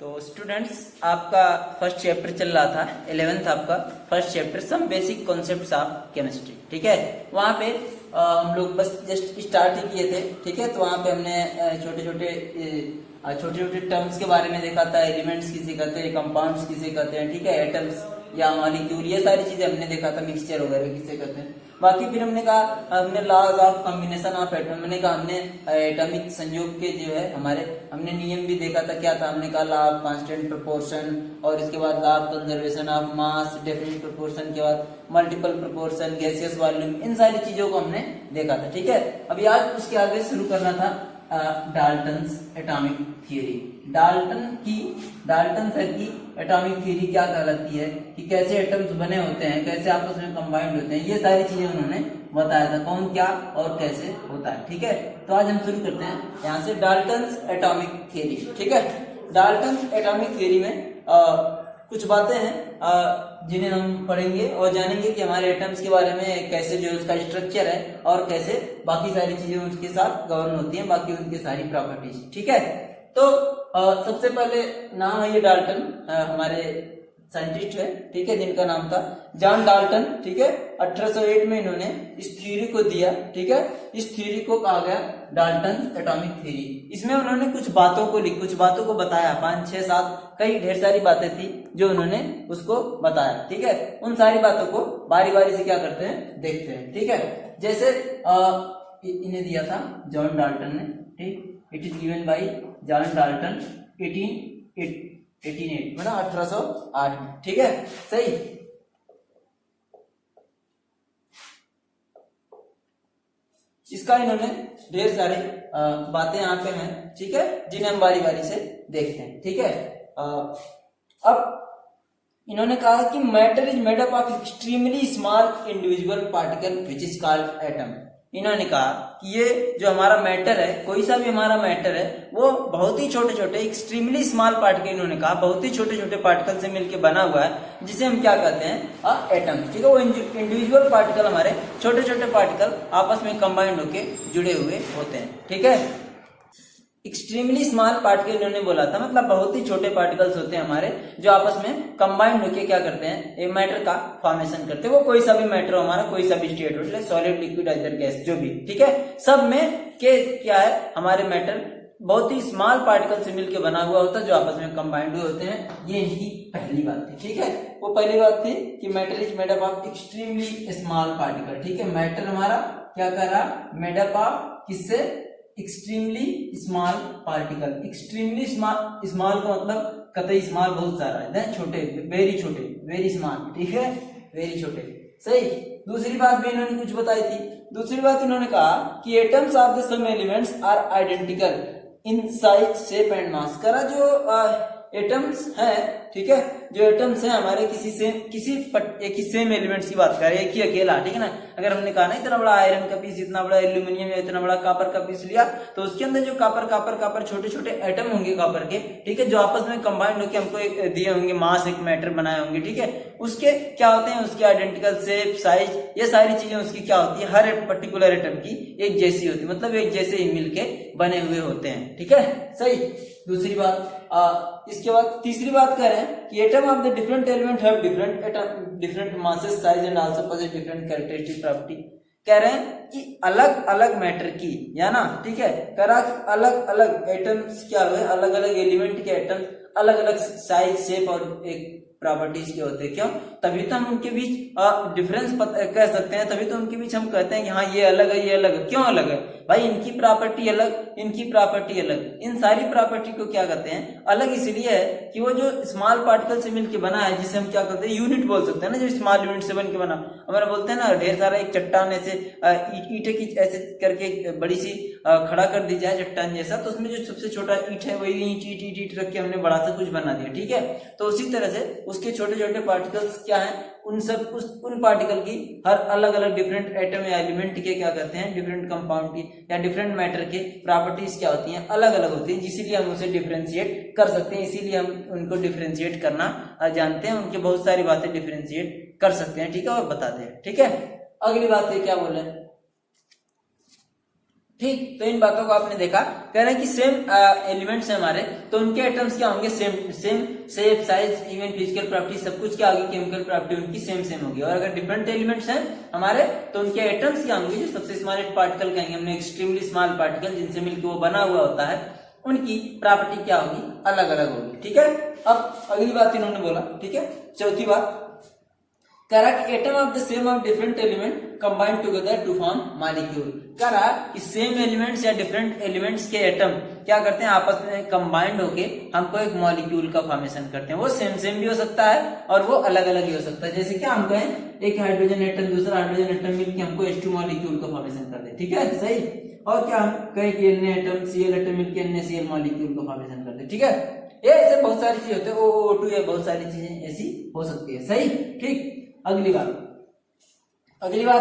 तो स्टूडेंट्स, आपका first chapter चल रहा था 11th, आपका first chapter some basic concepts of chemistry. ठीक है, वहाँ पे हम लोग बस जस्ट स्टार्ट ही किए थे। ठीक है, तो वहाँ पे हमने छोटे छोटे टर्म्स के बारे में देखा था। एलिमेंट्स किसे कहते हैं, कंपाउंड्स किसे कहते हैं, ठीक है, एटम्स या मॉलिक्यूल, ये सारी चीजें हमने देखा था। मिक्सचर वगैरह किसे कहते हैं। बाकी फिर हमने कहा हमने laws of combination of atom, हमने कहा हमने एटॉमिक संयोग के जो है हमारे हमने नियम भी देखा था। क्या था, हमने कहा लॉ ऑफ कांस्टेंट प्रोपोर्शन, और इसके बाद law of conservation of mass, definite proportion के बाद मल्टीपल प्रोपोर्शन, गैसियस वॉल्यूम, इन सारी चीजों को हमने देखा था। ठीक है, अभी आज उसके आगे शुरू करना था Dalton's atomic theory. Dalton sir की एटॉमिक थ्योरी क्या कहलाती है, कि कैसे एटम्स बने होते हैं, कैसे आपस में कंबाइंड होते हैं, ये सारी चीजें उन्होंने बताया था, कौन क्या और कैसे होता है। ठीक है, तो आज हम शुरू करते हैं यहाँ से डाल्टन्स एटॉमिक थ्योरी। ठीक है, डाल्टन्स एटॉमिक थ्योरी में कुछ बातें हैं जिन्हें हम पढ़ेंगे और जानेंगे कि हमारे एटम्स के बारे में, कैसे जो उसका स्ट्रक्चर है और कैसे बाकी सारी चीजें उसके साथ गवर्न होती हैं, बाकी उनकी सारी प्रॉपर्टीज। ठीक है, तो सबसे पहले नाम है ये डाल्टन, हमारे साइंटिस्ट है, ठीक है, जिनका नाम था जॉन डाल्टन। ठीक है, 1808 में इन्होंने इस थ्योरी को दिया। ठीक है, इस थ्योरी को कहा गया डाल्टन एटॉमिक थ्योरी। इसमें उन्होंने कुछ बातों को बताया, 5, 6, 7 कई ढेर सारी बातें थी जो उन्होंने उसको बताया। ठीक है, उन सारी बातों को बारी बारी से क्या करते हैं, देखते हैं। ठीक है, जैसे इन्हें दिया था जॉन डाल्टन ने। ठीक, it is given by John Dalton 1808 मतलब 1808 में। ठीक है, सही। इसका इन्होंने ढेर सारे बातें यहाँ पे हैं, ठीक है, जिन्हें हम बारी बारी से देखते हैं। ठीक है, अब इन्होंने कहा कि matter is made up of extremely small individual particle which is called atom. इन्होंने कहा कि ये जो हमारा मैटर है, कोई सा भी हमारा मैटर है, वो बहुत ही छोटे छोटे एक्सट्रीमली स्मॉल पार्टिकल, इन्होंने कहा बहुत ही छोटे छोटे पार्टिकल से मिलकर बना हुआ है, जिसे हम क्या कहते हैं, एटम। ठीक है, वो इंडिविजुअल पार्टिकल, हमारे छोटे छोटे पार्टिकल आपस में कंबाइंड होके जुड़े हुए होते हैं। ठीक है, एक्सट्रीमली स्मॉल पार्टिकल इन्होंने बोला था, मतलब बहुत ही छोटे पार्टिकल्स होते हैं हमारे, जो आपस में कंबाइंड होके क्या करते हैं, एक मैटर का फॉर्मेशन करते हैं। वो कोई सा भी मैटर हो हमारा, कोई सा भी स्टेट हो, सॉलिड, लिक्विड, आइदर गैस, जो भी। ठीक है, सब में के क्या है, हमारे मैटर बहुत ही स्मॉल पार्टिकल से मिलकर बना हुआ होता है, जो आपस में कंबाइंड हुए होते हैं। ये इनकी पहली बात थी। ठीक है, वो पहली बात थी कि matter is made up of extremely small particle. ठीक है, मैटर हमारा क्या कर रहा, मेड अप ऑफ किससे, extremely small particle. Extremely small का मतलब कतई स्मॉल बहुत सारा है, छोटे, वेरी छोटे, वेरी स्मॉल। ठीक है, वेरी छोटे, सही। दूसरी बात भी इन्होंने कुछ बताई थी। दूसरी बात इन्होंने कहा कि atoms of the same elements are identical in size, shape and mass. करा जो एटम्स है, ठीक है, जो एटम्स है हमारे किसी सेम एलिमेंट्स की बात करें, एक ही अकेला, ठीक है ना। अगर हमने कहा ना इतना बड़ा आयरन का पीस, इतना बड़ा एल्यूमिनियम या इतना बड़ा कॉपर का पीस लिया, तो उसके अंदर जो कॉपर छोटे छोटे एटम होंगे कॉपर के, ठीक है, जो आपस में कंबाइंड होकर हमको एक दिए होंगे, मास, एक मैटर बनाए होंगे। ठीक है, उसके क्या होते हैं, उसके आइडेंटिकल शेप, साइज, ये सारी चीजें उसकी क्या होती है, हर एक पर्टिकुलर एटम की एक जैसी होती है, मतलब एक जैसे ही मिलके बने हुए होते हैं। ठीक है, सही। दूसरी बात, इसके बाद तीसरी बात करें कि atom of the different element have different masses, size and also possess different characteristic property. कह रहे हैं कि अलग अलग मैटर की, या ना, ठीक है, करा अलग अलग एटम्स क्या हुए, अलग अलग एलिमेंट के एटम्स अलग अलग साइज, शेप और एक प्रॉपर्टीज के होते हैं। क्यों, तभी तो हम उनके बीच डिफरेंस कह सकते हैं, तभी तो उनके बीच हम कहते हैं कि हाँ ये अलग है, ये अलग है। क्यों अलग है भाई, इनकी प्रॉपर्टी अलग, इनकी प्रॉपर्टी अलग। इन सारी प्रॉपर्टी को क्या कहते हैं, अलग इसलिए है कि वो जो स्मॉल पार्टिकल से मिलकर बना है, जिसे हम क्या कहते हैं, यूनिट बोल सकते हैं ना, जो स्मॉल यूनिट से बन के बना। हमारा बोलते हैं ना, ढेर सारा एक चट्टान ऐसे ईंटे की ऐसे करके बड़ी सी खड़ा कर दी जाए चट्टान जैसा, तो उसमें जो सबसे छोटा ईंट है वही ईंट रख के हमने बड़ा सा कुछ बना दिया। ठीक है, तो उसी तरह से उसके छोटे छोटे पार्टिकल्स क्या हैं, उन पार्टिकल की हर अलग अलग डिफरेंट एटम या एलिमेंट के क्या कहते हैं, डिफरेंट कंपाउंड की या डिफरेंट मैटर के प्रॉपर्टीज क्या होती हैं, अलग अलग होती हैं, जिसलिए हम उसे डिफरेंशिएट कर सकते हैं। इसीलिए हम उनको डिफरेंशिएट करना जानते हैं, उनकी बहुत सारी बातें डिफरेंशिएट कर सकते हैं। ठीक है, और बताते हैं। ठीक है, अगली बात है क्या बोले, ठीक। तो इन बातों को आपने देखा, कह रहे हैं कि सेम एलिमेंट्स है हमारे, तो उनके एटम्स क्या होंगे, same shape, size, even physical property, सब कुछ क्या होगी, केमिकल प्रॉपर्टी उनकी सेम होगी। और अगर डिफरेंट एलिमेंट्स हैं हमारे, तो उनके एटम्स क्या होंगे, जो सबसे स्मॉलेस्ट पार्टिकल कहेंगे हमने, एक्सट्रीमली स्मॉल पार्टिकल, जिनसे मिलकर वो बना हुआ होता है, उनकी प्रॉपर्टी क्या होगी, अलग अलग होगी। ठीक है। अब अगली बात इन्होंने बोला, ठीक है, चौथी बात कह रहा कि atom of the same of different element combined together to form molecule. कह रहा कि सेम एलिमेंट्स या डिफरेंट एलिमेंट्स के एटम क्या करते हैं, आपस में कंबाइंड होके हमको एक मॉलिक्यूल का फॉर्मेशन करते हैं। वो सेम भी हो सकता है और वो अलग अलग भी हो सकता है। जैसे कि हम कहें एक हाइड्रोजन एटम दूसरा हाइड्रोजन एटम मिलकर हमको H2 मॉलिक्यूल का फॉर्मेशन कर दे, ठीक है, सही। और क्या हम कहें कि Na एटम Cl एटम मिलकर NaCl मॉलिक्यूल का फॉर्मेशन कर दे, ठीक है। ये ऐसे बहुत सारी चीजें होते हैं, O2 या बहुत सारी चीजें ऐसी हो सकती है, सही, ठीक। अगली बात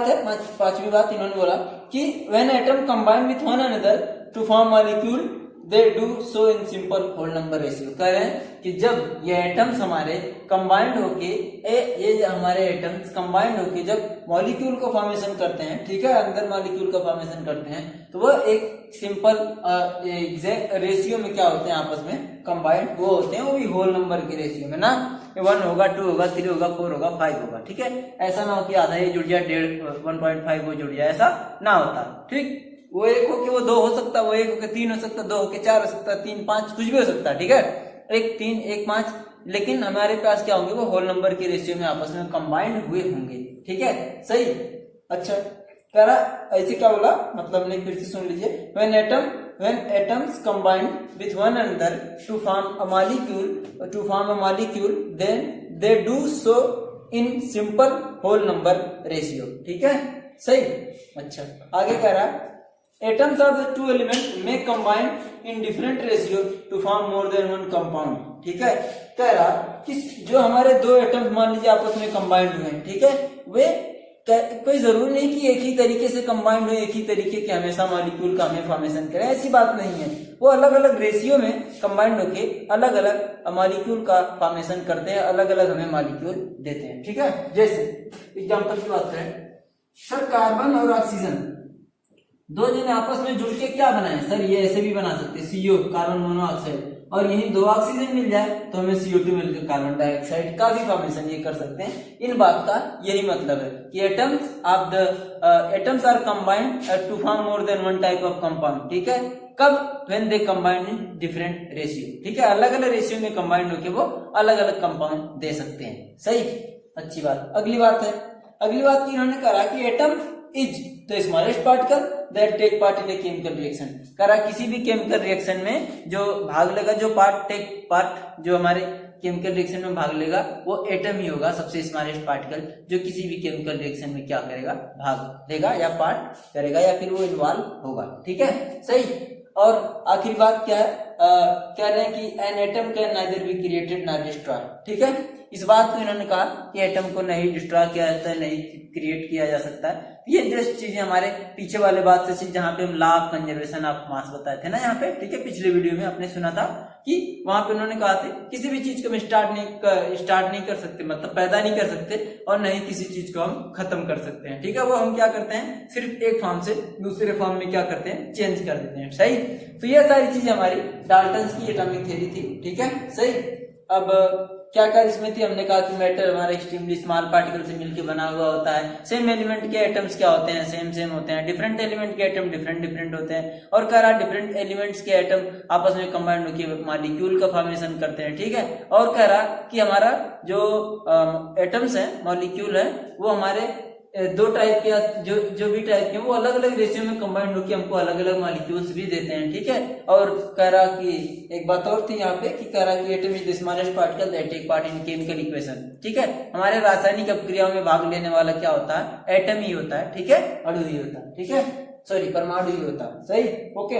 है पांचवी बात, इन्होंने बोला कि when atom combine with one another to form molecule they do so in simple whole number ratio. कह रहे हैं कि जब ये एटम्स हमारे कंबाइंड होके ये हमारे एटम्स कंबाइंड होके जब मॉलिक्यूल को फॉर्मेशन करते हैं, ठीक है, अंदर मॉलिक्यूल का फॉर्मेशन करते हैं, तो वो एक सिंपल एग्जैक्ट रेशियो में क्या होते हैं, आपस में कंबाइंड वो होते हैं, वो भी होल नंबर के रेशियो में ना, 1 होगा, 2 होगा, 3 होगा, 4 होगा, 5 होगा, ठीक है। ऐसा ना हो कि आधा ही जुड़ जाए, 1.5 वो जुड़ जाए, ऐसा ना होता, ठीक। वो 1 हो के वो 2 हो सकता, वो 1 हो के 3 हो सकता, 2 हो के 4 हो सकता, 3, 5 कुछ भी हो सकता, ठीक है, 1, 3, 1, 5, लेकिन हमारे पास क्या होंगे, वो होल नंबर के रेशियो में आपस में कंबाइंड हुए होंगे, ठीक है, सही। अच्छा, कह रहा ऐसे क्या बोला, मतलब नहीं, फिर से सुन लीजिए। when atoms combine with one another to form a molecule then they do so in simple whole number ratio, ठीक है, सही। अच्छा, आगे कह रहा atoms of the two elements may combine in different ratio to form more than one compound, ठीक है। कह रहा कि जो हमारे दो एटम्स मान लीजिए आपस में कंबाइंड हुए हैं, ठीक है, वे कोई जरूरी नहीं कि एक ही तरीके से कंबाइंड हो, एक ही तरीके के हमेशा मॉलिक्यूल का हमें फॉर्मेशन करें, ऐसी बात नहीं है। वो अलग अलग रेशियो में कंबाइंड होके अलग अलग मॉलिक्यूल का फॉर्मेशन करते हैं, अलग अलग हमें मॉलिक्यूल देते हैं, ठीक है। जैसे एग्जांपल की बात करें, सर कार्बन और ऑक्सीजन दो जने आपस में जुड़ के क्या बनाए, सर ये ऐसे भी बना सकते हैं, CO कार्बन मोनोऑक्साइड, और यही 2 ऑक्सीजन मिल जाए तो हमें CO2 मिलकर कार्बन डाइऑक्साइड का भी फॉर्मेशन ये कर सकते हैं। इन बात का यही मतलब है कि atoms are combined to form more than one type of compound, ठीक है। कब, when they combined in different ratio, ठीक है, अलग अलग रेशियो में कंबाइंड होकर वो अलग अलग कंपाउंड दे सकते हैं, सही, अच्छी बात। अगली बात की इन्होंने कहा कि atom is the smallest particle that take part in a chemical reaction. करा किसी भी केमिकल रिएक्शन में जो भाग लेगा, जो पार्ट जो हमारे केमिकल रिएक्शन में भाग लेगा, वो एटम ही होगा, सबसे स्मॉलेस्ट पार्टिकल, जो किसी भी केमिकल रिएक्शन में क्या करेगा, भाग लेगा या पार्ट करेगा या फिर वो इन्वॉल्व होगा, ठीक है, सही। और आखिरी बात क्या है, कह रहे हैं कि an atom can neither be created nor destroy, ठीक है। इस बात को इन्होंने कहा कि एटम को नहीं डिस्ट्रॉय किया जाता है, नहीं क्रिएट किया जा सकता है। ये जस्ट चीजें हमारे पीछे वाले बात से, जहां पे हम law of conservation of mass बताए थे ना यहाँ पे, ठीक है, पिछले वीडियो में आपने सुना था कि वहां पे उन्होंने कहा था किसी भी चीज को हम स्टार्ट नहीं कर सकते, मतलब पैदा नहीं कर सकते, और नहीं किसी चीज को हम खत्म कर सकते हैं, ठीक है। वो हम क्या करते हैं, सिर्फ एक फॉर्म से दूसरे फॉर्म में क्या करते हैं, चेंज कर देते हैं, सही। तो ये सारी चीजें हमारी डाल्टन्स की एटॉमिक थ्योरी थी, ठीक है, सही। अब क्या क्या इसमें थी, हमने कहा कि मैटर हमारा एक्सट्रीमली स्मॉल पार्टिकल से मिलकर बना हुआ होता है। सेम एलिमेंट के एटम्स क्या होते हैं, सेम होते हैं। डिफरेंट एलिमेंट के एटम डिफरेंट होते हैं। और कह रहा डिफरेंट एलिमेंट्स के एटम आपस में कंबाइंड होकर मॉलिक्यूल का फॉर्मेशन करते हैं, ठीक है। और कह रहा कि हमारा जो एटम्स है, मॉलिक्यूल है, वो हमारे दो टाइप के, जो भी टाइप के, वो अलग अलग रेशियो में कंबाइंड होकर हमको अलग अलग मॉलिक्यूल्स भी देते हैं, ठीक है। और कह रहा कि एक बात और थी यहाँ पे कि कह रहा कि atom is the smallest particle that take part in chemical equation, ठीक है। हमारे रासायनिक अपक्रियाओं में भाग लेने वाला क्या होता है, एटम ही होता है, ठीक है, अणु ही होता है, ठीक है, सॉरी परमाणु ही होता है, सही, ओके।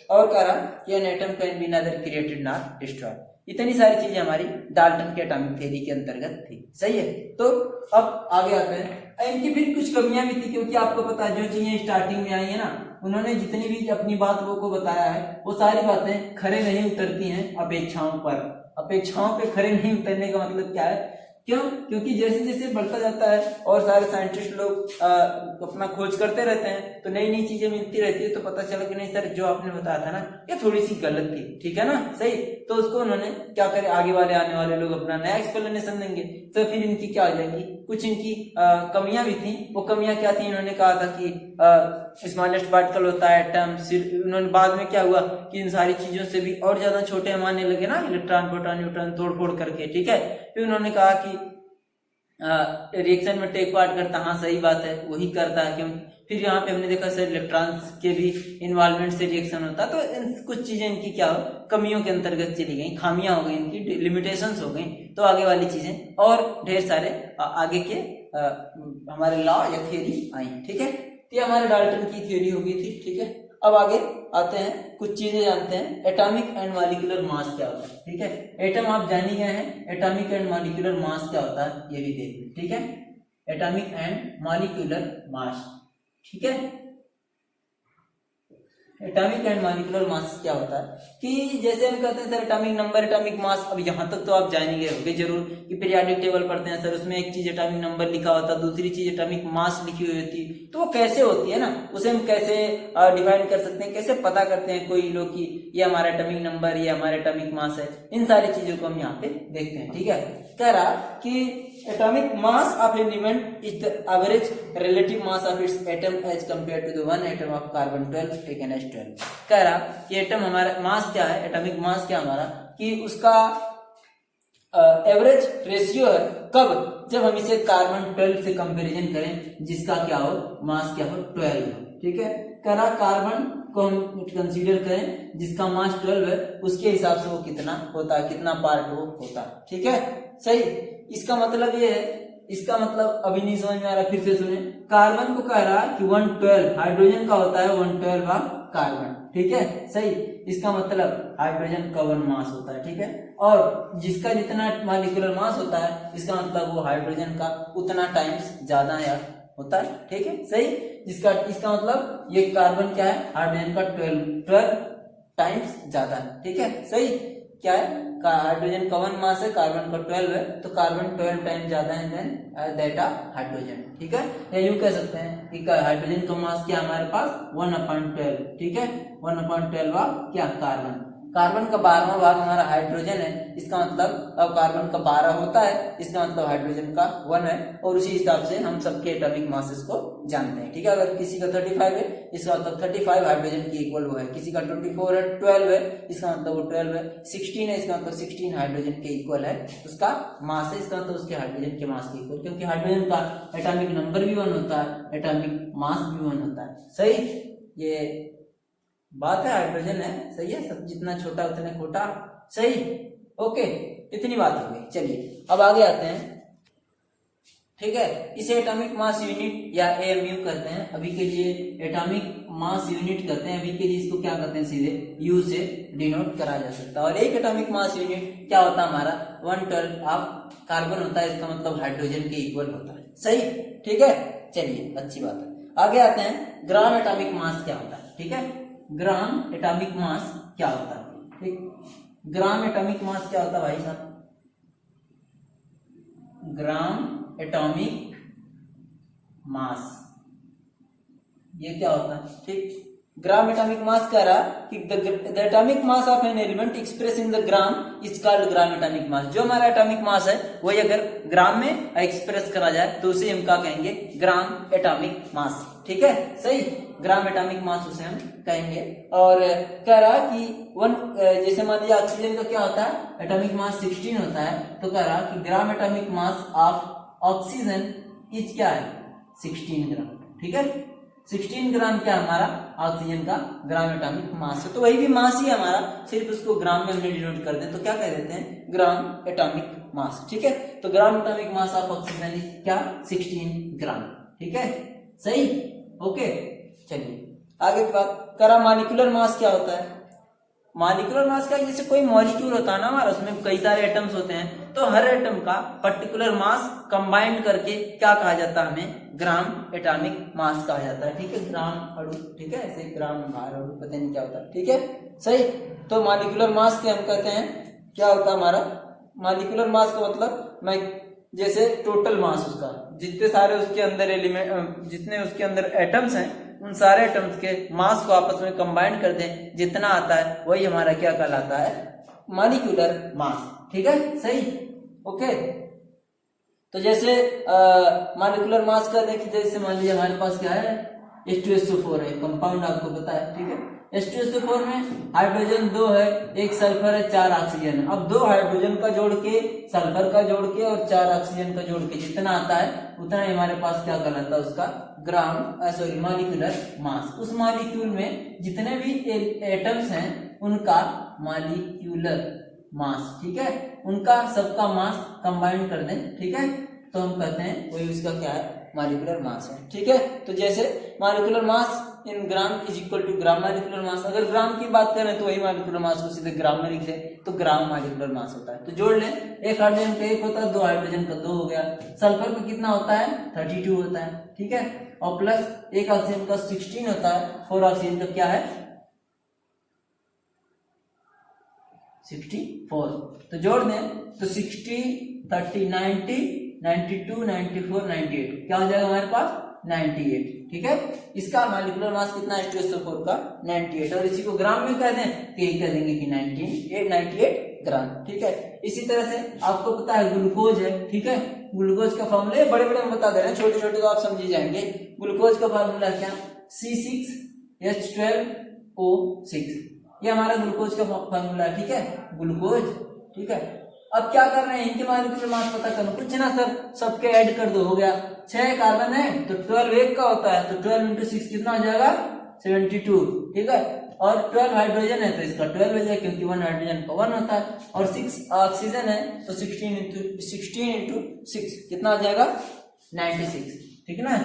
और कह रहा कि an atom can be neither created nor destroyed. इतनी सारी चीजें हमारी डाल्टन के एटॉमिक थ्योरी के अंतर्गत थी, सही है। तो अब आगे आते हैं, इनकी फिर कुछ कमियां भी थी, क्योंकि आपको पता है जो चीजें स्टार्टिंग में आई है ना, उन्होंने जितनी भी अपनी बात वो को बताया है, वो सारी बातें खरे नहीं उतरती हैं अपेक्षाओं पर। अपेक्षाओं पे खरे नहीं उतरने का मतलब क्या है क्यों? क्योंकि जैसे जैसे बढ़ता जाता है और सारे साइंटिस्ट लोग अपना खोज करते रहते हैं, तो नई नई चीजें मिलती रहती है, तो पता चला कि नहीं सर जो आपने बताया था ना ये थोड़ी सी गलत थी, ठीक है ना, सही। तो उसको उन्होंने क्या करे, आगे वाले आने वाले लोग अपना नया एक्सप्लेनेशन देंगे, तो फिर इनकी क्या हो जाएंगी, कुछ इनकी कमियां भी थी। वो कमियां क्या थी, इन्होंने कहा था कि स्मॉलेस्ट पार्टिकल होता है एटम। उन्होंने बाद में क्या हुआ कि इन सारी चीजों से भी और ज्यादा छोटे मानने लगे ना, इलेक्ट्रॉन प्रोटॉन न्यूट्रॉन तोड़ फोड़ करके, ठीक है। फिर उन्होंने कहा कि रिएक्शन में टेक पार्ट करता, हाँ सही बात है वही करता है, क्योंकि फिर यहाँ पे हमने देखा सर इलेक्ट्रॉन्स के भी इन्वॉल्वमेंट से रिएक्शन होता है। तो कुछ चीजें इनकी क्या हो, कमियों के अंतर्गत चली गई, खामियां हो गई, इनकी लिमिटेशंस हो गई। तो आगे वाली चीजें और ढेर सारे आगे के हमारे लॉ या थ्योरी आई, ठीक है। तो ये हमारे डाल्टन की थ्योरी हो गई थी, ठीक है। अब आगे आते हैं, कुछ चीजें जानते हैं। एटॉमिक एंड मॉलिक्यूलर मास क्या होता है, ठीक है। एटम आप जान ही गए हैं, एटॉमिक एंड मॉलिक्यूलर मास क्या होता है ये भी देख लें, ठीक है। एटॉमिक एंड मॉलिक्यूलर मास, ठीक है। एटॉमिक एंड मॉलिक्यूलर मास क्या होता है कि जैसे हम कहते हैं sir atomic number, atomic mass, अब यहाँ तक तो आप जान ही गए होंगे जरूर कि पीरियोडिक टेबल पढ़ते हैं सर, उसमें एक चीज एटॉमिक नंबर लिखा होता है, दूसरी चीज एटॉमिक मास लिखी हुई होती है। तो वो कैसे होती है ना, उसे हम कैसे डिफाइन कर सकते हैं, कैसे पता करते हैं कोई लोग कि ये हमारा एटॉमिक नंबर, ये हमारा एटॉमिक मास है। इन सारी चीजों को हम यहाँ पे देखते हैं, ठीक है। कह रहा कि atomic mass of an element is the average relative mass of its atom as compared to the one atom of carbon 12 taken as 12। कह रहा कि एटम हमारा मास क्या है, एटॉमिक मास क्या हमारा, कि उसका एवरेज रेशियो है कब, जब हम इसे कार्बन 12 से कंपैरिजन करें जिसका क्या हो, मास क्या हो, 12 हो, ठीक है। कह रहा कार्बन को हम कंसीडर करें जिसका मास 12 है, उसके हिसाब से वो कितना होता है, कितना पार्ट वो होता है, ठीक है, सही। इसका मतलब ये है, इसका मतलब अभी नहीं समझ में आ रहा, फिर से सुने। कार्बन को कह रहा है कि 112 हाइड्रोजन का होता है 112 भाग कार्बन, ठीक है, सही। इसका मतलब हाइड्रोजन का 1 मास होता है, ठीक है। और जिसका जितना मॉलिक्यूलर मास होता है, इसका मतलब वो हाइड्रोजन का उतना टाइम्स ज्यादा या होता है, ठीक है, सही। इसका मतलब ये कार्बन क्या है, हाइड्रोजन का 12 टाइम्स ज्यादा है, ठीक है, सही। क्या है, हाइड्रोजन का 1 मास है, कार्बन का 12 है, तो कार्बन 12 टाइम ज्यादा है देन दैट ऑफ हाइड्रोजन, ठीक है। या यूं कह सकते हैं कि हाइड्रोजन का मास क्या हमारे पास 1/12, ठीक है, 1/12 क्या कार्बन। कार्बन का 12वां भाग हमारा हाइड्रोजन है, इसका मतलब अब कार्बन का 12 होता है, इसका मतलब हाइड्रोजन का 1 है। और उसी हिसाब से हम सबके एटॉमिक मासेस को जानते हैं, ठीक है। अगर किसी का 35 है, इसका मतलब 35 हाइड्रोजन के इक्वल वो है। किसी का 24 है, 12 है, इसका मतलब वो 12 है। 16 है, इसका मतलब 16 हाइड्रोजन के इक्वल है उसका मास है, इसका मतलब उसके हाइड्रोजन के मास के इक्वल, क्योंकि हाइड्रोजन का एटॉमिक नंबर भी 1 होता है, एटॉमिक मास भी 1 होता है, सही। ये बात है, हाइड्रोजन है, सही है, सब जितना छोटा उतना खोटा, सही, ओके। इतनी बात हो गई, चलिए अब आगे आते हैं, ठीक है। इसे एटॉमिक मास यूनिट या एएमयू कहते हैं, अभी के लिए एटॉमिक मास यूनिट कहते हैं, अभी के लिए इसको क्या कहते हैं, सीधे यू से डिनोट करा जा सकता है। और एक एटॉमिक मास यूनिट क्या होता है हमारा, 112 ऑफ कार्बन होता है, इसका मतलब हाइड्रोजन के इक्वल होता है, सही, ठीक है। चलिए अच्छी बात है, आगे आते हैं, ग्राम एटॉमिक मास क्या होता है, ठीक है। ग्राम एटॉमिक मास क्या होता है, ठीक। ग्राम एटॉमिक मास क्या होता है भाई साहब, ग्राम एटॉमिक मास ये क्या होता है, ठीक। ग्राम एटॉमिक मास कह रहा कि the atomic mass of an element express in the gram is called gram atomic mass. जो हमारा एटॉमिक मास है वही अगर ग्राम में एक्सप्रेस करा जाए तो उसे हम क्या कहेंगे, ग्राम एटॉमिक मास, ठीक है, सही। ग्राम एटॉमिक मास उसे हम कहेंगे। और कह रहा कि जैसे मान लिया ऑक्सीजन का क्या होता है, एटॉमिक मास 16 होता है, तो कह रहा कि gram atomic mass of oxygen is क्या है, 16 ग्राम, ठीक है। 16 ग्राम क्या हमारा ऑक्सीजन का ग्राम एटॉमिक मास है। तो वही भी मास ही हमारा, सिर्फ उसको ग्राम में हमने डिनोट कर दें तो क्या कह देते हैं, ग्राम एटॉमिक मास, ठीक है। तो gram atomic mass of oxygen is क्या, 16 ग्राम, ठीक है, सही, ओके। चलिए आगे की बात करा, मॉलिक्यूलर मास क्या होता है। मॉलिक्यूलर मास का जैसे कोई मॉलिक्यूल होता है ना हमारा, उसमें कई सारे एटम्स होते हैं, तो हर एटम का पर्टिकुलर मास कंबाइंड करके क्या कहा जाता है, हमें ग्राम एटॉमिक मास कहा जाता है, ठीक है। ग्राम अणु, ठीक है, ऐसे ग्राम भार अणु पता नहीं क्या होता है, ठीक है, सही। तो मॉलिक्यूलर मास के हम कहते हैं क्या होता है हमारा, मॉलिक्यूलर मास का मतलब मैं जैसे टोटल मास उसका, जितने सारे उसके अंदर एलिमेंट, जितने उसके अंदर एटम्स हैं, उन सारे एटम्स के मास को आपस में कंबाइन कर दें, जितना आता है वही हमारा क्या कहलाता है, मॉलिक्यूलर मास। ठीक है, सही, ओके। तो जैसे मॉलिक्यूलर मास का देखिए, जैसे मान लीजिए हमारे पास क्या है, H2SO4 है, कंपाउंड आपको पता है, ठीक है। H2SO4 में हाइड्रोजन 2 है, एक सल्फर है, 4 ऑक्सीजन है। अब 2 हाइड्रोजन का जोड़ के, सल्फर का जोड़ के और 4 ऑक्सीजन का जोड़ के जितना आता है उतना ही हमारे पास क्या कहलाता है, उसका मॉलिक्यूलर मास। उस मॉलिक्यूल में जितने भी एटम्स हैं उनका मॉलिक्यूलर मास, ठीक है, उनका सबका मास कंबाइन कर दें, ठीक है, तो हम कहते हैं वही उसका क्या है, मॉलिक्यूलर मास है। ठीक है, तो जैसे molecular mass in gram is equal to gram molecular mass. अगर ग्राम की बात करें तो वही मॉलिक्यूलर मास को सीधे ग्राम में लिख दें तो ग्राम मॉलिक्यूलर मास होता है। तो जोड़ लें, एक हाइड्रोजन का 1 होता है, 2 हाइड्रोजन का 2 हो गया। सल्फर का कितना होता है, 32 होता है, ठीक है, और प्लस 1 ऑक्सीजन का 16 होता है, 4 ऑक्सीजन का क्या है, 64। तो जोड़ दें तो 60, 30, 90, 92, 94, 98 क्या हो जाएगा हमारे पास, 98। ठीक है, इसका मॉलिक्यूलर मास कितना है, H2SO4 का 98। और इसी को ग्राम में कह दें तो ये कह देंगे कि 98 ग्राम। ठीक है, इसी तरह से आपको पता है ग्लूकोज है, ठीक है, ग्लूकोज का फॉर्मूला बड़े बड़े हम बता दे रहे हैं, छोटे छोटे तो आप समझ जाएंगे। ग्लूकोज का फॉर्मूला क्या, C6H12O6, ये हमारा ग्लूकोज का फॉर्मूला है, ठीक है, ग्लूकोज। ठीक है, अब क्या कर रहे हैं, इनके मॉलिक्यूलर मास पता करना, कुछ ना सर, सबके ऐड कर दो, हो गया। 6 कार्बन है तो 12 एक का होता है, तो 12 × 6 कितना हो जाएगा, 72। ठीक है, और 12 हाइड्रोजन है तो इसका 12 हो जाएगा, क्योंकि 1 हाइड्रोजन का 1 होता है, और 6 ऑक्सीजन है तो 16 × 6 कितना हो जाएगा, 96। ठीक है ना,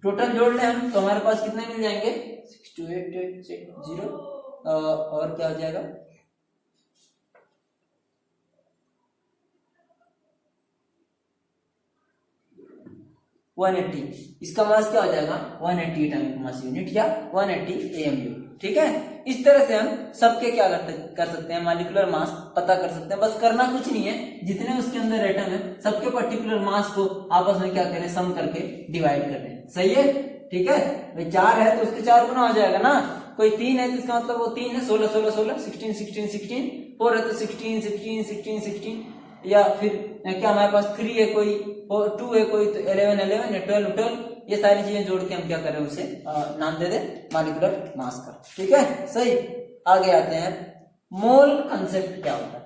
टोटल जोड़ लें हम तो हमारे पास कितने मिल जाएंगे, 62860 और क्या हो जाएगा, 180। इसका मास क्या हो जाएगा, 180 एटॉमिक मास यूनिट या 180 AMU। ठीक है, इस तरह से हम सबके क्या कर सकते हैं, मॉलिक्यूलर मास पता कर सकते हैं। बस करना कुछ नहीं है, जितने उसके अंदर एटम है सबके पर्टिकुलर मास को आपस में क्या करें, सम करके डिवाइड कर दें। सही है, ठीक है, भाई 4 है तो उसके 4 गुना हो जाएगा ना, कोई 3 है तो इसका मतलब वो 3 है, 16 16 16 16 16 16, 4 है तो 16 16 16 16, या फिर क्या हमारे पास 3 है कोई, 2 है कोई, तो 11 11 या 12 12, ये सारी चीजें जोड़ के हम क्या करें, उसे नाम दे दें मॉलिक्यूलर मास का। ठीक है, सही। आगे आते हैं, मोल कंसेप्ट क्या होता है,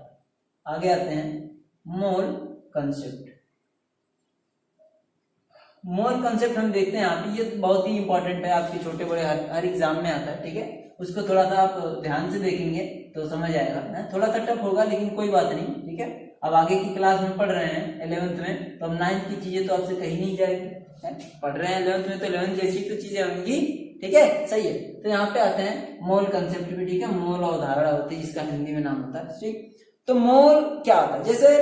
आगे आते हैं मोल कंसेप्ट। मोल कंसेप्ट हम देखते हैं यहाँ पे, ये बहुत ही इंपॉर्टेंट है, आपके छोटे बड़े हर एग्जाम में आता है। ठीक है, उसको थोड़ा सा आप ध्यान से देखेंगे तो समझ आएगा, थोड़ा सा टफ होगा लेकिन कोई बात नहीं। ठीक है, अब आगे की क्लास में पढ़ रहे हैं 11th में, तो अब 9th की चीजें तो आपसे कहीं नहीं जाएगी, पढ़ रहे हैं 11th में तो 11th जैसी तो चीजें होंगी। ठीक है, सही है। तो यहाँ पे आते हैं मोल कंसेप्ट भी, ठीक है, मोल अवधारणा होती है, जिसका हिंदी में नाम होता है। ठीक, तो मोल क्या होता है, जैसे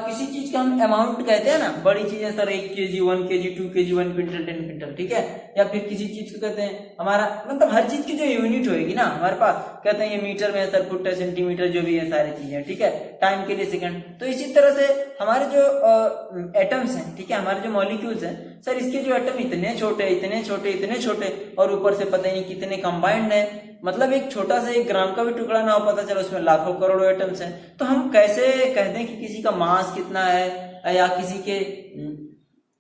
किसी चीज का हम अमाउंट कहते हैं ना, बड़ी चीजें sir 1 kg 1 kg 2 kg 1 quintal 10 quintal, ठीक है, या फिर किसी चीज को कहते हैं हमारा, मतलब हर चीज की जो यूनिट होगी ना हमारे पास, कहते हैं ये मीटर में है सर, फुट है, सेंटीमीटर, जो भी है सारी चीजें, ठीक है, टाइम के लिए सेकंड। तो इसी तरह से हमारे जो एटम्स हैं, ठीक है, हमारे जो मॉलिक्यूल्स हैं सर, इसके जो एटम इतने छोटे इतने छोटे इतने छोटे, और ऊपर से पता नहीं कितने कंबाइंड है, मतलब एक छोटा सा 1 ग्राम का भी टुकड़ा ना हो, पता चला उसमें लाखों करोड़ों एटम्स हैं। तो हम कैसे कह दें कि किसी का मास कितना है, या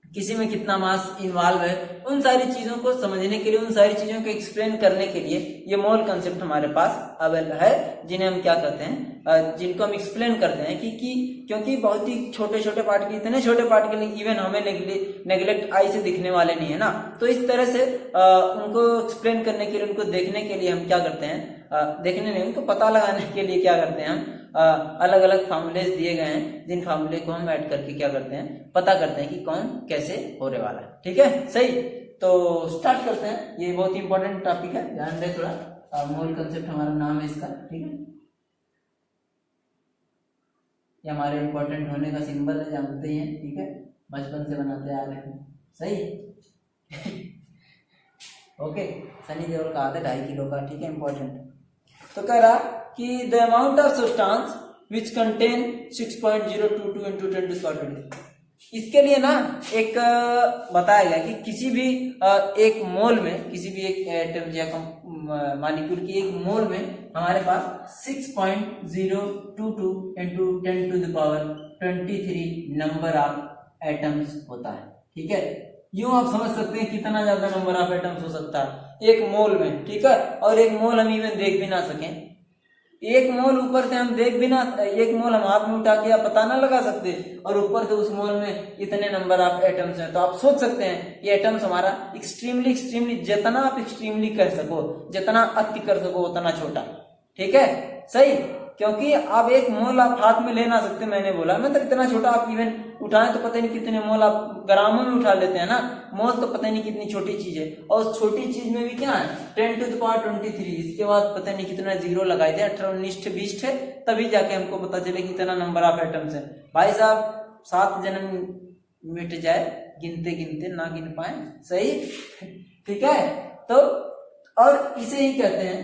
किसी में कितना मास इन्वॉल्व है, उन सारी चीजों को समझने के लिए, उन सारी चीजों को एक्सप्लेन करने के लिए ये मोल कंसेप्ट हमारे पास अवेलेबल है, जिन्हें हम क्या कहते हैं, जिनको हम एक्सप्लेन करते हैं कि क्योंकि बहुत ही छोटे छोटे पार्टिकल, इतने छोटे पार्टिकल इवन हमें नेग्लेक्ट आई से दिखने वाले नहीं है ना, तो इस तरह से उनको एक्सप्लेन करने के लिए, उनको देखने के लिए हम क्या करते हैं, देखने नहीं, उनको पता लगाने के लिए क्या करते हैं हम, अलग अलग फार्मूले दिए गए हैं, जिन फार्मूले को हम ऐड करके क्या करते हैं, पता करते हैं कि कौन कैसे होने वाला है। ठीक है, सही। तो स्टार्ट करते हैं, ये बहुत ही इंपॉर्टेंट टॉपिक है, ध्यान दें थोड़ा, मोल कंसेप्ट हमारा नाम है इसका। ठीक है, ये हमारे इंपॉर्टेंट होने का सिंबल है, जानते ही हैं, ठीक है, बचपन से बनाते आ रहे हैं। सही ओके, सनी देओल का आता है 2.5 किलो का, ठीक है, इंपॉर्टेंट। तो कह रहा कि the amount of substance which contain 6.022 into 10⁻²⁰। इसके लिए ना एक बताया गया कि किसी भी एक मोल में, किसी भी एक एटम या मॉलिक्यूल की एक मोल में हमारे पास 6.022 into 10⁻23 नंबर ऑफ एटम्स होता है। ठीक है, यूं आप समझ सकते हैं कितना ज्यादा नंबर ऑफ एटम्स हो सकता है एक मोल में। ठीक है, और एक मोल हम इवन देख भी ना सकें, एक मोल ऊपर से हम देख भी ना, एक मोल हम हाथ में उठा के आप पता ना लगा सकते, और ऊपर से उस मोल में इतने नंबर ऑफ एटम्स हैं। तो आप सोच सकते हैं ये एटम्स हमारा एक्सट्रीमली एक्सट्रीमली, जितना आप एक्सट्रीमली कर सको, जितना अति कर सको उतना छोटा। ठीक है, सही, क्योंकि आप एक मोल आप हाथ में ले ना सकते, मैंने बोला मतलब इतना छोटा आप इवन उठाएं तो पता नहीं कितने मोल आप ग्रामों में उठा लेते हैं ना, मोल तो पता नहीं कितनी छोटी चीज है, और उस छोटी चीज में भी क्या है 10⁻23, इसके बाद पता नहीं कितना जीरो लगाए थे, 18 19 20 है, तभी जाके हमको पता चले कि इतना नंबर ऑफ एटम्स है। भाई साहब 7 जन्म मिट जाए गिनते गिनते ना गिन पाए, सही। ठीक है, तो और इसे ही कहते हैं,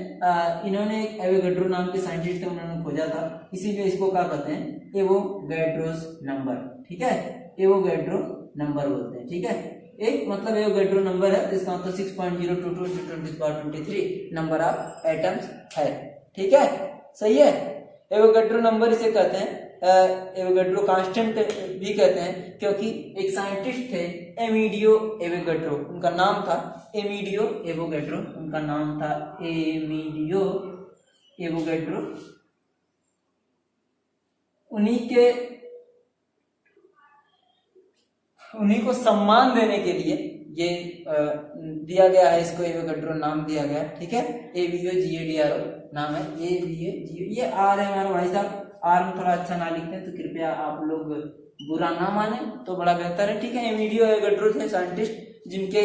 इन्होंने एक एवोगैड्रो नाम के साइंटिस्ट थे, उन्होंने खोजा था, इसीलिए इसको क्या कहते हैं एवोगैड्रोस नंबर। ठीक है, एवोगैड्रो नंबर बोलते हैं। ठीक है, एक मतलब एवोगैड्रो नंबर है, इसका मतलब 6.022 into 10⁻23 नंबर ऑफ एटम्स है। ठीक है, सही है, एवोगैड्रो नंबर इसे कहते हैं, एवोगैड्रो कांस्टेंट भी कहते हैं, क्योंकि एक साइंटिस्ट थे एमिडियो एवोगैड्रो, उनका नाम था एमिडियो एवोगैड्रो, उनका नाम था एमिडियो एवोगैड्रो। उन्हीं को सम्मान देने के लिए ये दिया गया है, इसको एवोगैड्रो नाम दिया गया। ठीक है, AVOGADRO नाम है, AVOGADRO। ये आर है हमारा भाई साहब, आर में थोड़ा अच्छा ना लिखते हैं तो कृपया आप लोग बुरा ना माने तो बड़ा बेहतर है। ठीक है, एमिडियो एवोगैड्रो थे साइंटिस्ट, जिनके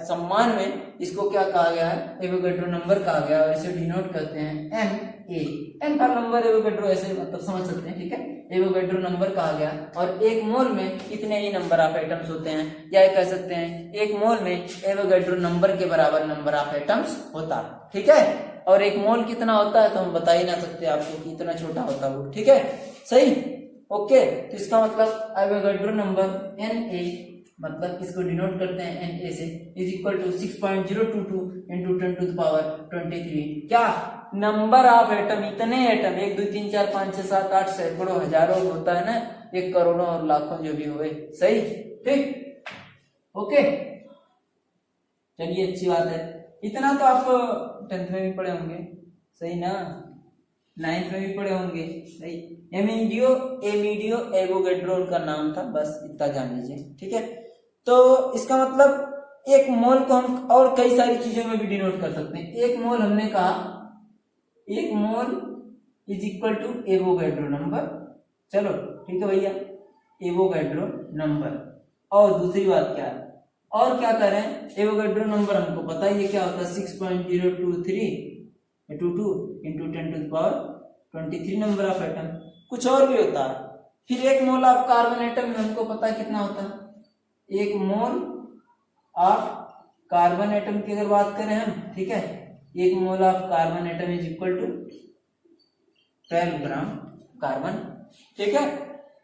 सम्मान में इसको क्या कहा गया है एवोगैड्रो नंबर कहा गया, और इसे डिनोट करते हैं NA, N का नंबर एवोगैड्रो, ऐसे मतलब समझ सकते हैं। ठीक है, एवोगैड्रो नंबर कहा गया, और एक मोल में इतने ही नंबर ऑफ एटम्स होते हैं, या कह सकते हैं एक मोल में एवोगैड्रो नंबर के बराबर नंबर ऑफ एटम्स होता है। ठीक है, और एक मोल कितना होता है तो हम बता ही ना सकते आपको कि इतना छोटा होता है वो। ठीक है, सही, ओके। तो इसका मतलब एवोगैड्रो नंबर Na, मतलब इसको डिनोट करते हैं Na से, इज इक्वल टू 6.022 into 10⁻23। क्या नंबर ऑफ एटम, इतने एटम, 1 2 3 4 5 6 7 8 सैकड़ों हजारों होता है ना, एक करोड़ों और लाखों जो भी हुए, सही। ठीक, ओके, चलिए अच्छी बात है। इतना तो आप 10th में भी पढ़े होंगे, सही ना, 9th में भी पढ़े होंगे, सही। एमिडियो एवोगैड्रो उनका नाम था, बस इतना जान लीजिए। ठीक है, तो इसका मतलब एक मोल को हम और कई सारी चीजों में भी डिनोट कर सकते हैं। एक मोल हमने कहा, एक mole is equal to Avogadro number, चलो ठीक है भैया, एवोगैड्रो नंबर। और दूसरी बात क्या है, और क्या करें, एवोगैड्रो नंबर हमको पता है ये क्या होता है 6.02322 into 10⁻23 नंबर ऑफ एटम। कुछ और भी होता है, फिर एक मोल ऑफ कार्बन एटम हमको पता है कितना होता है, एक मोल ऑफ कार्बन एटम की अगर बात करें हम, ठीक है, एक mole of carbon atom is equal to 12 gram carbon. ठीक है,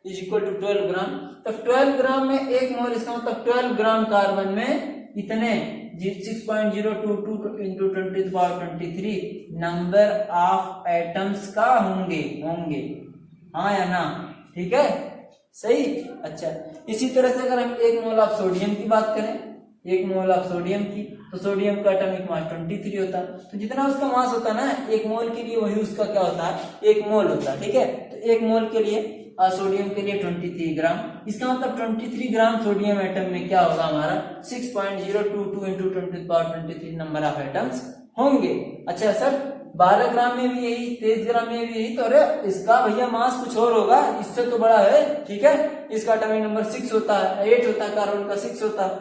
इज इक्वल टू 12 ग्राम। तो 12 ग्राम में एक मोल, इसका मतलब 12 ग्राम कार्बन में इतने 6.022 into 10⁻23 नंबर ऑफ एटम्स का होंगे, हाँ या ना, ठीक है, सही। अच्छा, इसी तरह से अगर हम एक मोल ऑफ सोडियम की बात करें, एक मोल ऑफ सोडियम की, तो सोडियम का एटॉमिक मास 23 होता है, तो जितना उसका मास होता है ना एक मोल के लिए, वही उसका क्या होता है, एक मोल होता है। ठीक है, तो एक मोल के लिए सोडियम के लिए 23 ग्राम, इसका मतलब 23 ग्राम सोडियम एटम में क्या होगा हमारा 6.022 into 10⁻23 नंबर ऑफ एटम्स होंगे। अच्छा सर 12 ग्राम में भी यही, 23 ग्राम में भी यही, तो अरे इसका भैया मास कुछ और होगा, इससे तो बड़ा है। ठीक है, इसका एटॉमिक नंबर 6 होता है, 8 होता है, कार्बन का 6 होता है।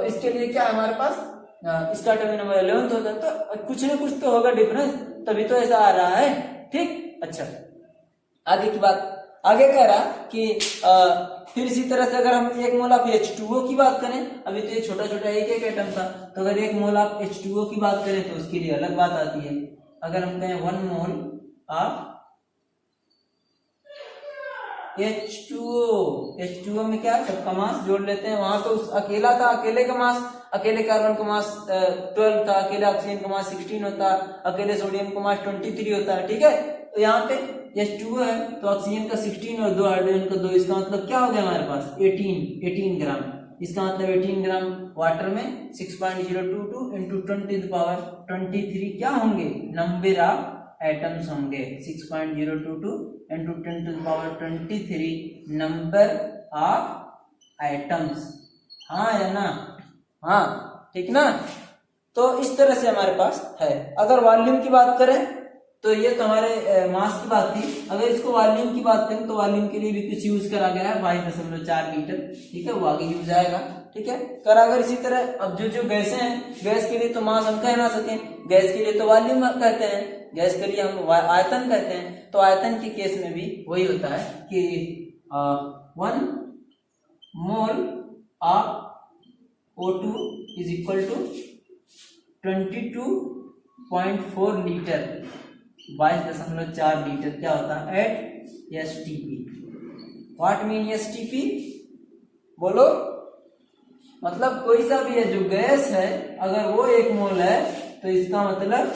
इसके लिए क्या है हमारे पास, इसका एटॉमिक नंबर 11 होता है, तो कुछ ना कुछ तो होगा डिफरेंस, तभी तो ऐसा आ रहा है। ठीक, अच्छा आगे की बात, आगे कह रहा कि फिर इसी तरह से अगर हम एक मोल ऑफ H2O की बात करें, अभी तो ये छोटा छोटा एक एक एटम था, तो अगर एक मोल ऑफ H2O की बात करें तो उसके लिए अलग बात आती है। अगर हम कहें 1 मोल ऑफ H2O में क्या सबका मास जोड़ लेते हैं। वहां तो अकेला था, अकेले का मास, अकेले कार्बन का मास 12 था, अकेले ऑक्सीजन का मास 16 होता, अकेले सोडियम का मास 23 होता है, ठीक है। तो यहाँ पे H2O है तो ऑक्सीजन का 16 और 2 हाइड्रोजन का 2, इसका मतलब क्या हो गया हमारे पास 18 ग्राम। इसका मतलब 18 ग्राम वाटर में 6.022 इंटू 10 to the power 23 क्या होंगे, नंबर ऑफ एटम्स होंगे। 6.022 into 10 to the power 23 number of atoms. हाँ या ना, हाँ ठीक ना। तो इस तरह से हमारे पास है। अगर वॉल्यूम की बात करें तो ये तो हमारे मास की बात थी। अगर इसको वॉल्यूम की बात करें तो वॉल्यूम के लिए भी कुछ यूज करा गया है 22.4 लीटर, ठीक है, वो आगे यूज आएगा, ठीक है। कर अगर इसी तरह अब जो गैसें हैं, गैस के लिए तो मास हम कह ना सकें, गैस के लिए तो वॉल्यूम कहते हैं, गैस के लिए हम आयतन कहते हैं। तो आयतन के केस में भी वही होता है कि 1 mole of O2 is equal to 22.4 litre, 22.4 litre क्या होता है at STP। What mean STP बोलो, मतलब कोई सा भी है जो गैस है, अगर वो 1 मोल है तो इसका मतलब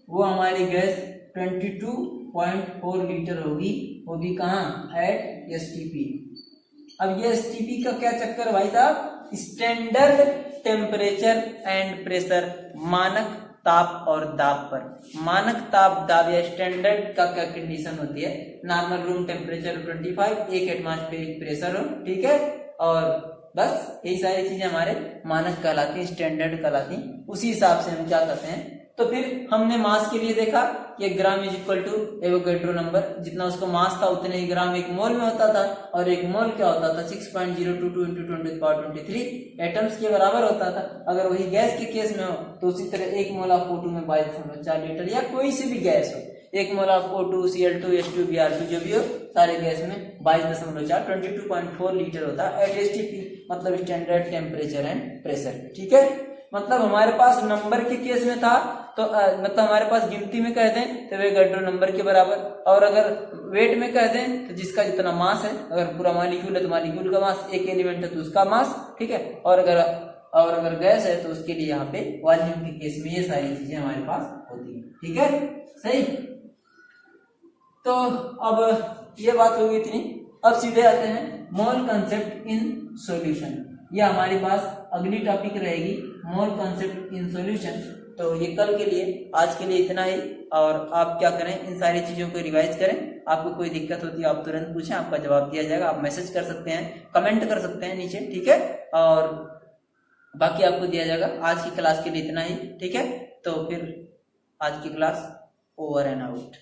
वो हमारी गैस 22.4 लीटर होगी, वो भी कहाँ एट STP। अब ये STP का क्या चक्कर भाई साहब, स्टैंडर्ड टेम्परेचर एंड प्रेशर, मानक ताप और दाब पर। मानक ताप दाब या स्टैंडर्ड का क्या कंडीशन होती है, normal room temperature 25, 1 atmospheric pressure हो, ठीक है, और बस यही सारी चीजें हमारे मानक कहलाती हैं, स्टैंडर्ड कहलाती हैं। उसी हिसाब से हम क्या करते हैं, तो फिर हमने मास के लिए देखा कि 1 gram is equal to Avogadro number, जितना उसका मास था उतने ही ग्राम 1 मोल में होता था, और 1 मोल क्या होता था 6.022 into 10 to the power 23 atoms के बराबर होता था। अगर वही गैस के केस में हो तो उसी तरह 1 मोल ऑफ O2 में 22.4 लीटर, या कोई सी भी गैस हो, 1 mole of O2 Cl2 H2 Br2 जो भी हो, सारे गैस में 22.4 22.4 लीटर होता है एट STP, मतलब स्टैंडर्ड टेम्परेचर एंड प्रेशर, ठीक है। मतलब हमारे पास नंबर के केस में था तो मतलब हमारे पास गिनती में कह दें तो एवोगैड्रो नंबर के बराबर, और अगर वेट में कह दें तो जिसका जितना मास है, अगर पूरा मॉलिक्यूल है तो मॉलिक्यूल का मास, एक एलिमेंट है तो उसका मास, ठीक है, और अगर गैस है तो उसके लिए यहाँ पे वॉल्यूम के केस में ये सारी चीजें हमारे पास होती है, ठीक है, सही। तो अब ये बात होगी इतनी, अब सीधे आते हैं मोल कंसेप्ट इन सॉल्यूशन। ये हमारे पास अगली टॉपिक रहेगी, मोल कंसेप्ट इन सॉल्यूशन। तो ये कल के लिए, आज के लिए इतना ही, और आप क्या करें, इन सारी चीजों को रिवाइज करें। आपको कोई दिक्कत होती है आप तुरंत पूछें, आपका जवाब दिया जाएगा। आप मैसेज कर सकते हैं, कमेंट कर सकते हैं नीचे, ठीक है, और बाकी आपको दिया जाएगा। आज की क्लास के लिए इतना ही, ठीक है। तो फिर आज की क्लास ओवर एंड आउट।